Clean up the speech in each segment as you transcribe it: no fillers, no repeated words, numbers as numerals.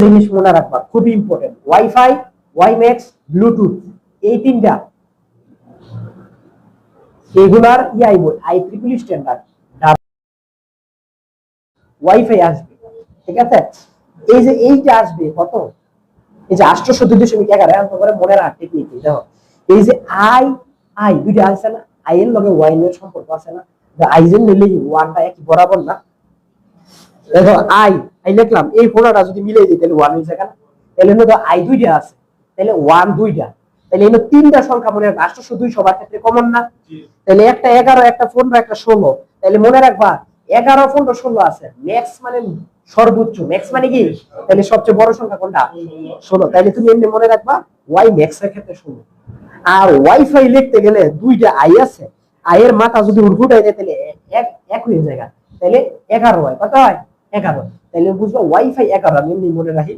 জিনিস মনে রাখবা, খুবই ইম্পর্টেন্ট। ওয়াইফাই, ওয়াইম্যাক্স, ব্লুটুথ, এই তিনটা এগুলার আইব IEEE স্ট্যান্ডার্ড ওয়াইফাই আসবে, ঠিক আছে? এই যে এইটা আসবে কত, এই যে 802.11 এত করে মনে রাখ টেকনিক। দেখো এই যে আই আই দুইটা আছে না, আই এর লগে ওয়াই এর সম্পর্ক আছে না, আই এর নিলে ওয়ানটা একই বরাবর না। দেখো আই আই লিখলাম, এই ফোনাটা যদি মিলে দিই তাহলে ওয়ান হয়ে যায় না, তাহলে তো আই দুইটা আছে, তাহলে ওয়ান দুইটা, তাহলে এগুলো তিনটা সংখ্যা মনে রাখবা। 802 সবার ক্ষেত্রে কমন না, তাহলে একটা 11, একটা 15, একটা 16, তাহলে মনে রাখবা 11, 15, 16 আছে। ম্যাক্স মানে সর্বোচ্চ, ম্যাক্স মানে কি, তাহলে সবচেয়ে বড় সংখ্যা কোনটা, 16, তাহলে তুমি এমনি মনে রাখবা ওয়াই ম্যাক্স এর ক্ষেত্রে 16। আর ওয়াইফাই লিখতে গেলে দুইটা আই আছে, আই এর মাথা যদি উল্টাই দেয় তাহলে এক হয়ে যায়, তাহলে 11 হয়, কত হয় 11, তাহলে বুঝবো ওয়াইফাই 11 আমি এমনি মনে রাখি।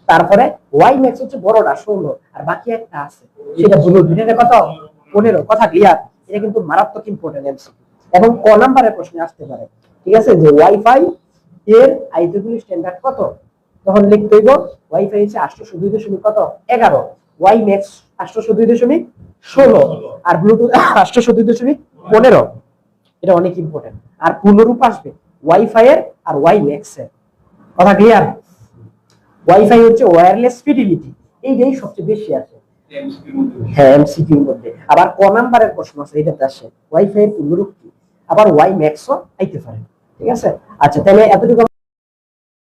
তারপরে ওয়াই ম্যাক্স হচ্ছে বড়টা 16, আর বাকি একটা আছে সেটা বলো দুইটা কত 15, কথা ক্লিয়ার? এটা কিন্তু মারাত্মক ইম্পর্টেন্ট এমসিকিউ এবং ক নাম্বারের প্রশ্নে আসতে পারে, ঠিক আছে? যে ওয়াইফাই এর IEEE স্ট্যান্ডার্ড কত, তখন লিখতে হইব ওয়াইফাই হচ্ছে 802 কত 11, ওয়াই ম্যাক্স 802.16, আর ব্লুটুথ 802.15। এটা অনেক ইম্পর্টেন্ট। আর পূর্ণরূপ আসবে ওয়াইফাই এর আর ওয়াই ম্যাক্স এর, কথা ক্লিয়ার? ওয়াইফাই হচ্ছে ওয়্যারলেস ফিডিলিটি, এইটাই সবচেয়ে বেশি আছে হ্যাঁ এমসিকিউর মধ্যে। আবার ক নাম্বারের প্রশ্ন আছে এটাতে আসে ওয়াইফাই এর পূর্ণরূপ কি, আবার ওয়াই ম্যাক্সও আইতে পারে, ঠিক আছে? আচ্ছা তাহলে এতটুকু